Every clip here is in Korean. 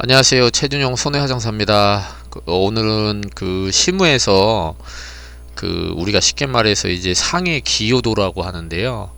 안녕하세요. 최준용 손해화장사입니다. 오늘은 그 실무에서 우리가 쉽게 말해서 이제 상해 기여도라고 하는데요.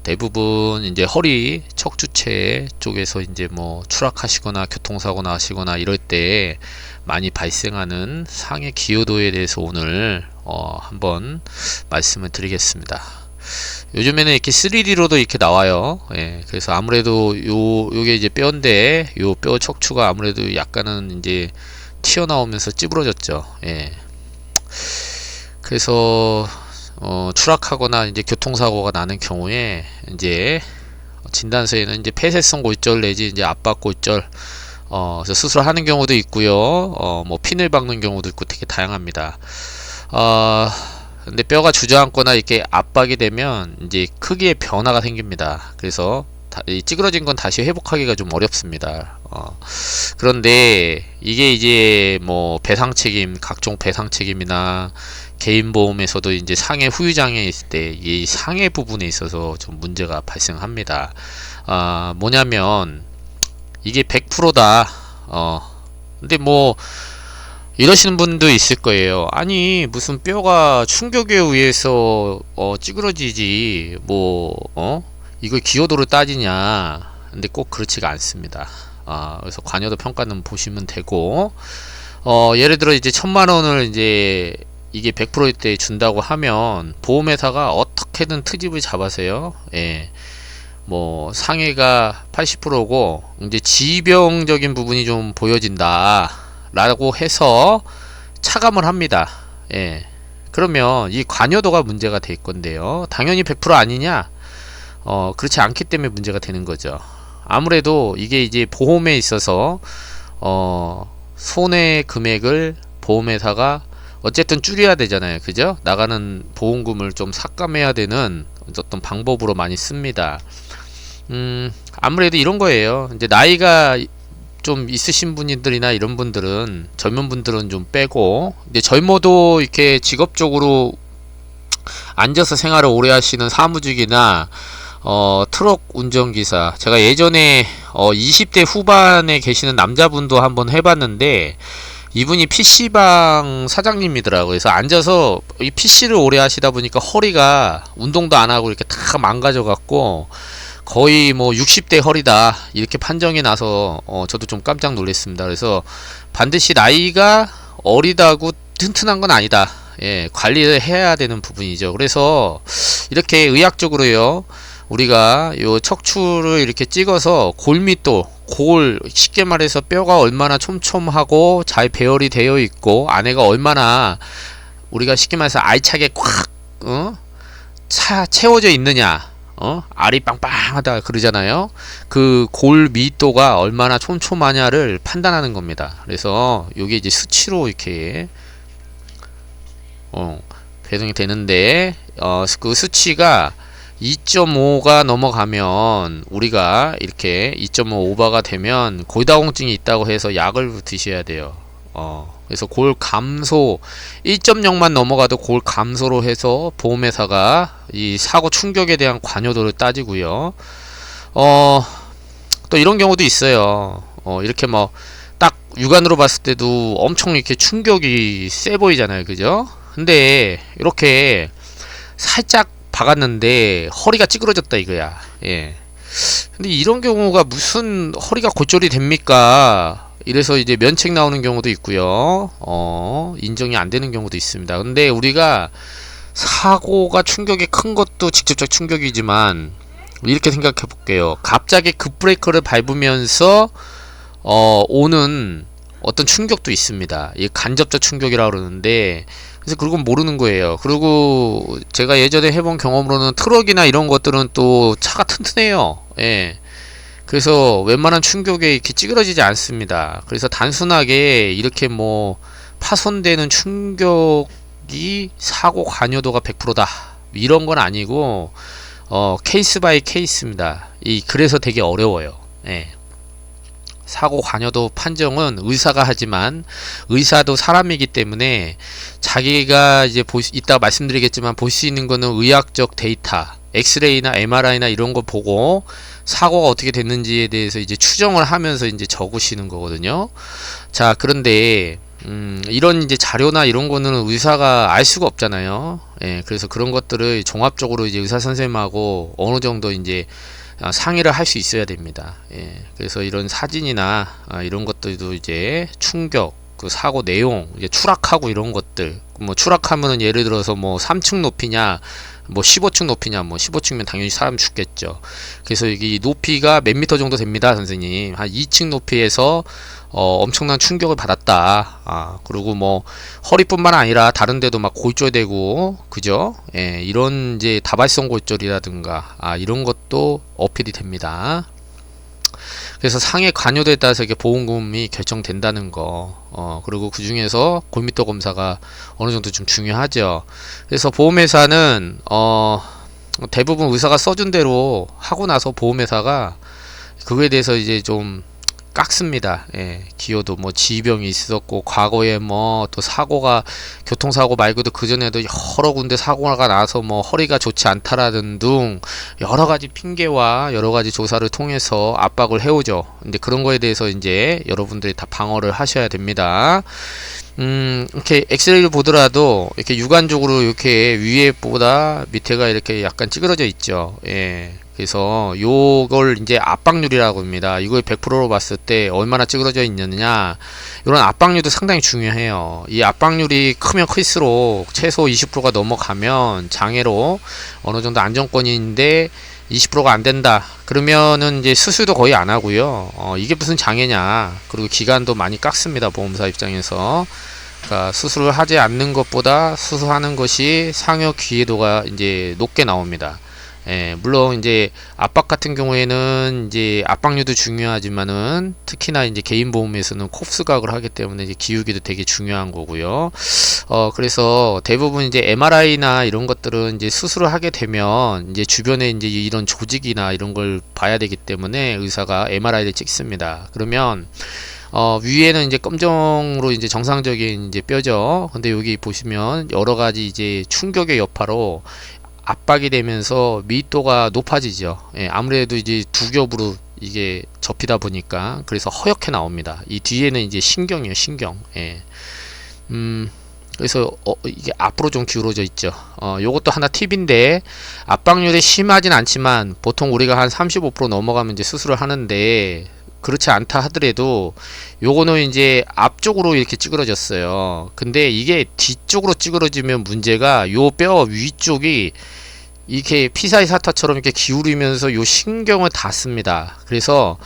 대부분 이제 허리 척추체 쪽에서 이제 뭐 추락하시거나 교통사고 나시거나 이럴 때 많이 발생하는 상해 기여도에 대해서 오늘 한번 말씀을 드리겠습니다. 요즘에는 이렇게 3D로도 이렇게 나와요. 예, 그래서 아무래도 요게 이제 뼈인데 요 뼈 척추가 아무래도 약간은 이제 튀어나오면서 찌부러졌죠. 예. 그래서 추락하거나 이제 교통사고가 나는 경우에 이제 진단서에는 이제 폐쇄성 골절 내지 이제 압박 골절 그래서 수술하는 경우도 있고요. 뭐 핀을 박는 경우도 있고 되게 다양합니다. 근데 뼈가 주저앉거나 이렇게 압박이 되면 이제 크기의 변화가 생깁니다. 그래서 이 찌그러진 건 다시 회복하기가 좀 어렵습니다. 그런데 이게 이제 뭐 배상 책임, 각종 배상 책임이나 개인 보험에서도 이제 상해 후유장애 있을 때 이 상해 부분에 있어서 좀 문제가 발생합니다. 뭐냐면 이게 100%다. 근데 뭐 이러시는 분도 있을 거예요. 아니 무슨 뼈가 충격에 의해서 찌그러지지 뭐 이걸 기여도를 따지냐. 근데 꼭 그렇지가 않습니다. 그래서 관여도 평가는 보시면 되고 예를 들어 이제 1000만원을 이제 이게 100%일 때 준다고 하면 보험회사가 어떻게든 트집을 잡아서요. 예. 뭐 상해가 80%고 이제 지병적인 부분이 좀 보여진다 라고 해서 차감을 합니다. 예. 그러면 이 관여도가 문제가 될 건데요. 당연히 100% 아니냐? 그렇지 않기 때문에 문제가 되는 거죠. 아무래도 이게 이제 보험에 있어서 손해 금액을 보험회사가 어쨌든 줄여야 되잖아요. 그죠? 나가는 보험금을 좀 삭감해야 되는 어떤 방법으로 많이 씁니다. 아무래도 이런 거예요. 이제 나이가 좀 있으신 분들이나 이런 분들은 젊은 분들은 좀 빼고 이제 젊어도 이렇게 직업적으로 앉아서 생활을 오래 하시는 사무직이나 트럭 운전기사, 제가 예전에 20대 후반에 계시는 남자분도 한번 해봤는데 이분이 PC방 사장님이더라고요. 그래서 앉아서 이 PC를 오래 하시다 보니까 허리가 운동도 안 하고 이렇게 다 망가져 갖고 거의 뭐 60대 허리다 이렇게 판정이 나서 저도 좀 깜짝 놀랐습니다. 그래서 반드시 나이가 어리다고 튼튼한 건 아니다. 예, 관리를 해야 되는 부분이죠. 그래서 이렇게 의학적으로요, 우리가 요 척추를 이렇게 찍어서 골밑도, 쉽게 말해서 뼈가 얼마나 촘촘하고 잘 배열이 되어 있고 안에가 얼마나 우리가 쉽게 말해서 알차게 꽉 채워져 있느냐, 알이 빵빵하다 그러잖아요. 그 골密도가 얼마나 촘촘하냐를 판단하는 겁니다. 그래서 요게 이제 수치로 이렇게 배송이 되는데 그 수치가 2.5가 넘어가면 우리가 이렇게 2.5 오버가 되면 골다공증이 있다고 해서 약을 드셔야 돼요. 그래서 골 감소 1.0만 넘어가도 골 감소로 해서 보험회사가 이 사고 충격에 대한 관여도를 따지고요. 또 이런 경우도 있어요. 이렇게 뭐 딱 육안으로 봤을 때도 엄청 이렇게 충격이 세 보이잖아요. 그죠? 근데 이렇게 살짝 박았는데 허리가 찌그러졌다 이거야. 예. 근데 이런 경우가 무슨 허리가 골절이 됩니까? 이래서 이제 면책 나오는 경우도 있고요. 인정이 안 되는 경우도 있습니다. 근데 우리가 사고가 충격이 큰 것도 직접적 충격이지만 이렇게 생각해 볼게요. 갑자기 급브레이크를 밟으면서 오는 어떤 충격도 있습니다. 이 간접적 충격이라고 그러는데, 그래서 그건 모르는 거예요. 그리고 제가 예전에 해본 경험으로는 트럭이나 이런 것들은 또 차가 튼튼해요. 예. 그래서 웬만한 충격에 이렇게 찌그러지지 않습니다. 그래서 단순하게 이렇게 뭐 파손되는 충격이 사고 관여도가 100%다 이런 건 아니고 케이스 바이 케이스입니다. 그래서 되게 어려워요. 예. 사고 관여도 판정은 의사가 하지만 의사도 사람이기 때문에 자기가 이제 이따 말씀드리겠지만 볼 수 있는 거는 의학적 데이터, 엑스레이나 MRI나 이런 거 보고 사고가 어떻게 됐는지에 대해서 이제 추정을 하면서 이제 적으시는 거거든요. 자, 그런데 이런 이제 자료나 이런 거는 의사가 알 수가 없잖아요. 예, 그래서 그런 것들을 종합적으로 이제 의사 선생님하고 어느 정도 이제 상의를 할 수 있어야 됩니다. 예, 그래서 이런 사진이나 이런 것들도 이제 충격, 그 사고 내용, 이제 추락하고 이런 것들, 뭐 추락하면은 예를 들어서 뭐 3층 높이냐, 뭐 15층 높이냐, 뭐 15층이면 당연히 사람 죽겠죠. 그래서 이 높이가 몇 미터 정도 됩니다, 선생님. 한 2층 높이에서 엄청난 충격을 받았다. 그리고 뭐 허리뿐만 아니라 다른 데도 막 골절되고, 그죠? 예, 이런 이제 다발성 골절이라든가 이런 것도 어필이 됩니다. 그래서 상해 관여도에 따라서 이게 보험금이 결정된다는 거. 그리고 그 중에서 골밀도 검사가 어느 정도 좀 중요하죠. 그래서 보험회사는 대부분 의사가 써준 대로 하고 나서 보험회사가 그거에 대해서 이제 좀 깎습니다. 예, 기여도 뭐 지병이 있었고 과거에 뭐 또 사고가 교통사고 말고도 그전에도 여러 군데 사고가 나서 뭐 허리가 좋지 않다라는 등 여러 가지 핑계와 여러 가지 조사를 통해서 압박을 해오죠. 근데 그런 거에 대해서 이제 여러분들이 다 방어를 하셔야 됩니다. 이렇게 엑스레이를 보더라도 이렇게 육안적으로 이렇게 위에보다 밑에가 이렇게 약간 찌그러져 있죠. 예. 그래서 요걸 이제 압박률이라고 합니다. 이걸 100%로 봤을 때 얼마나 찌그러져 있느냐, 이런 압박률도 상당히 중요해요. 이 압박률이 크면 클수록 최소 20%가 넘어가면 장애로 어느 정도 안정권인데 20%가 안 된다 그러면은 이제 수술도 거의 안 하고요. 이게 무슨 장애냐, 그리고 기간도 많이 깎습니다, 보험사 입장에서. 그러니까 수술을 하지 않는 것보다 수술하는 것이 상여 기여도가 이제 높게 나옵니다. 예, 물론 이제 압박 같은 경우에는 이제 압박률도 중요하지만은 특히나 이제 개인 보험에서는 콥스각을 하기 때문에 이제 기울기도 되게 중요한 거고요. 그래서 대부분 이제 MRI나 이런 것들은 이제 수술을 하게 되면 이제 주변에 이제 이런 조직이나 이런 걸 봐야 되기 때문에 의사가 MRI를 찍습니다. 그러면 위에는 이제 검정으로 이제 정상적인 이제 뼈죠. 근데 여기 보시면 여러 가지 이제 충격의 여파로 압박이 되면서 밀도가 높아지죠. 예, 아무래도 이제 두 겹으로 이게 접히다 보니까 그래서 허옇게 나옵니다. 이 뒤에는 이제 신경이에요, 신경. 예. 그래서 이게 앞으로 좀 기울어져 있죠. 요것도 하나 팁인데, 압박률이 심하진 않지만 보통 우리가 한 35% 넘어가면 이제 수술을 하는데, 그렇지 않다 하더라도 요거는 이제 앞쪽으로 이렇게 찌그러졌어요. 근데 이게 뒤쪽으로 찌그러지면 문제가 요 뼈 위쪽이 이렇게 피사의 사타처럼 이렇게 기울이면서 요 신경을 닿습니다. 그래서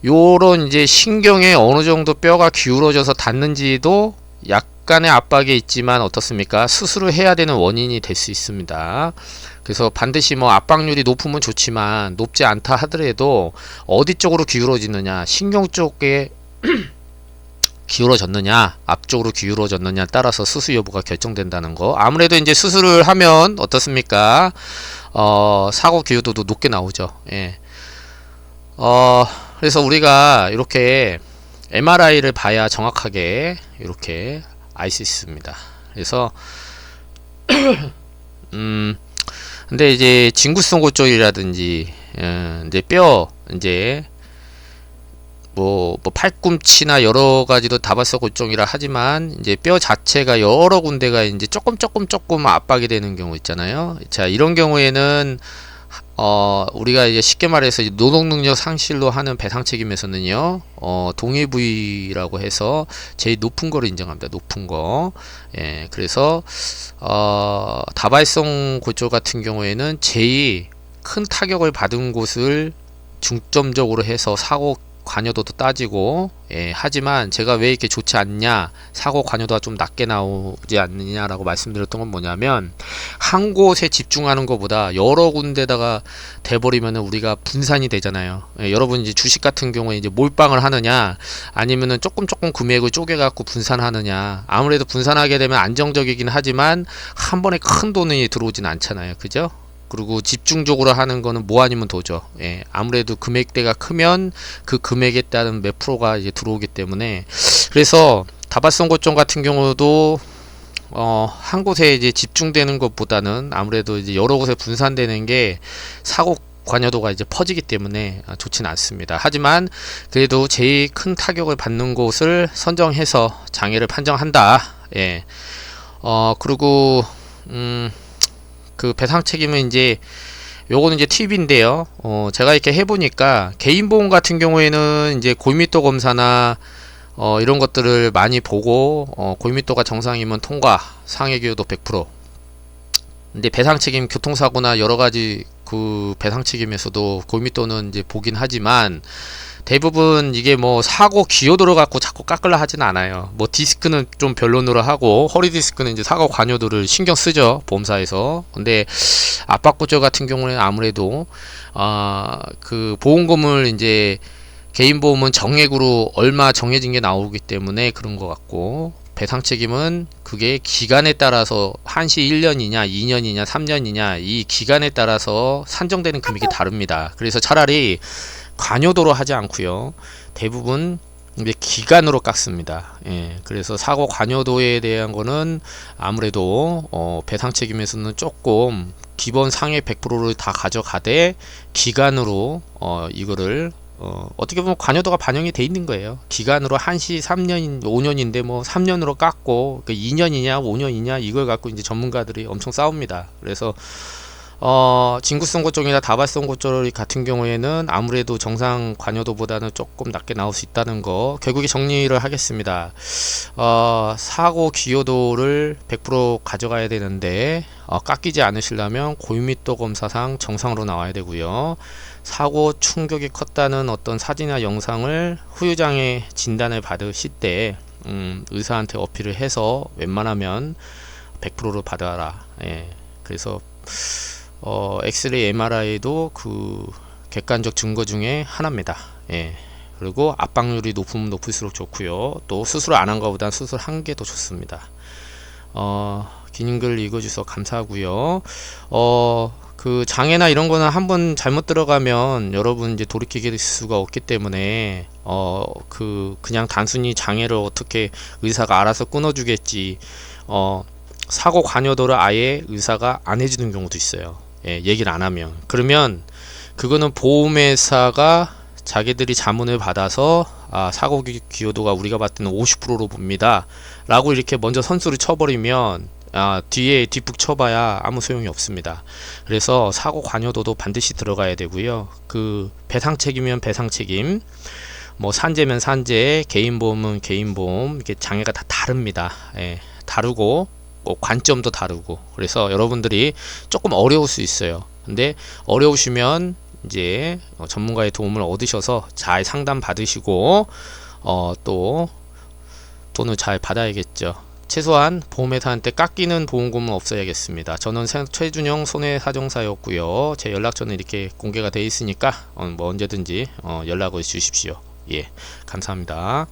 요런 이제 신경에 어느 정도 뼈가 기울어져서 닿는지도 약간의 압박이 있지만 어떻습니까? 수술을 해야 되는 원인이 될 수 있습니다. 그래서 반드시 뭐 압박률이 높으면 좋지만 높지 않다 하더라도 어디 쪽으로 기울어지느냐, 신경 쪽에 기울어졌느냐, 앞쪽으로 기울어졌느냐에 따라서 수술 여부가 결정된다는 거. 아무래도 이제 수술을 하면 어떻습니까? 사고 기여도도 높게 나오죠. 예. 그래서 우리가 이렇게 MRI를 봐야 정확하게 이렇게 알 수 있습니다. 그래서 근데 이제 진구성 골절이라든지 이제 뼈 이제 뭐 팔꿈치나 여러 가지도 다발성 골절이라 하지만 이제 뼈 자체가 여러 군데가 이제 조금 압박이 되는 경우 있잖아요. 자, 이런 경우에는 우리가 이제 쉽게 말해서 노동능력 상실로 하는 배상 책임에서는요, 동일 부위라고 해서 제일 높은 거를 인정합니다. 높은 거. 예, 그래서 다발성 골절 같은 경우에는 제일 큰 타격을 받은 곳을 중점적으로 해서 사고 관여도도 따지고, 예, 하지만 제가 왜 이렇게 좋지 않냐, 사고 관여도가 좀 낮게 나오지 않느냐라고 말씀드렸던 건 뭐냐면, 한 곳에 집중하는 것보다 여러 군데다가 돼버리면은 우리가 분산이 되잖아요. 예, 여러분 이제 주식 같은 경우에 이제 몰빵을 하느냐, 아니면은 조금 금액을 쪼개갖고 분산하느냐. 아무래도 분산하게 되면 안정적이긴 하지만 한 번에 큰 돈이 들어오진 않잖아요, 그죠? 그리고 집중적으로 하는 거는 뭐 아니면 도죠. 예, 아무래도 금액대가 크면 그 금액에 따른 몇 프로가 이제 들어오기 때문에, 그래서 다발성 골절 같은 경우도 한 곳에 이제 집중되는 것보다는 아무래도 이제 여러 곳에 분산되는 게 사고 관여도가 이제 퍼지기 때문에 좋지는 않습니다. 하지만 그래도 제일 큰 타격을 받는 곳을 선정해서 장애를 판정한다. 예. 그리고 그 배상 책임은 이제 요거는 이제 팁인데요. 제가 이렇게 해보니까 개인 보험 같은 경우에는 이제 골밀도 검사나 이런 것들을 많이 보고 골밀도가 정상이면 통과, 상해 기여도 100%. 근데 배상 책임 교통사고나 여러 가지 그 배상 책임에서도 골밀도는 이제 보긴 하지만 대부분 이게 뭐 사고 기여도를 갖고 자꾸 깎으려 하진 않아요. 뭐 디스크는 좀 변론으로 하고 허리 디스크는 이제 사고 관여도를 신경 쓰죠, 보험사에서. 근데 압박구조 같은 경우는 아무래도 그 보험금을 이제 개인 보험은 정액으로 얼마 정해진 게 나오기 때문에 그런 것 같고, 배상 책임은 그게 기간에 따라서 한시 1년이냐 2년이냐 3년이냐 이 기간에 따라서 산정되는 금액이 다릅니다. 그래서 차라리 관여도로 하지 않고요, 대부분 이제 기간으로 깎습니다. 예, 그래서 사고 관여도에 대한 거는 아무래도 배상 책임에서는 조금 기본 상해 100%를 다 가져가되 기간으로 이거를 어떻게 보면 관여도가 반영이 돼 있는 거예요. 기간으로 한시 3년 5년인데 뭐 3년으로 깎고 그 2년이냐 5년이냐 이걸 갖고 이제 전문가들이 엄청 싸웁니다. 그래서 진구성 고점이나 다발성 고점 같은 경우에는 아무래도 정상 관여도보다는 조금 낮게 나올 수 있다는 거, 결국에 정리를 하겠습니다. 사고 기여도를 100% 가져가야 되는데 깎이지 않으시려면 골밀도 검사상 정상으로 나와야 되고요. 사고 충격이 컸다는 어떤 사진이나 영상을 후유장애 진단을 받으실 때 의사한테 어필을 해서 웬만하면 100%로 받아라. 예, 그래서 엑스레이 MRI도 그 객관적 증거 중에 하나입니다. 예. 그리고 압박률이 높으면 높을수록 좋고요. 또 수술 안 한 것보다 수술한 게 더 좋습니다. 긴 글 읽어주셔서 감사하고요. 그 장애나 이런 거는 한번 잘못 들어가면 여러분 이제 돌이킬 수가 없기 때문에 그냥 단순히 장애를 어떻게 의사가 알아서 끊어주겠지, 사고 관여도를 아예 의사가 안 해주는 경우도 있어요. 예, 얘기를 안 하면. 그러면 그거는 보험회사가 자기들이 자문을 받아서 사고 기여도가 우리가 봤을 때는 50%로 봅니다 라고 이렇게 먼저 선수를 쳐버리면 뒤에 뒷북 쳐봐야 아무 소용이 없습니다. 그래서 사고 관여도도 반드시 들어가야 되고요. 그 배상 책임이면 배상 책임, 뭐 산재면 산재, 개인보험은 개인보험, 이렇게 장애가 다 다릅니다. 예, 다르고 관점도 다르고, 그래서 여러분들이 조금 어려울 수 있어요. 근데 어려우시면 이제 전문가의 도움을 얻으셔서 잘 상담 받으시고 또 돈을 잘 받아야겠죠. 최소한 보험회사한테 깎이는 보험금은 없어야겠습니다. 저는 최준영 손해사정사였고요. 제 연락처는 이렇게 공개가 되어 있으니까 뭐 언제든지 연락을 주십시오. 예, 감사합니다.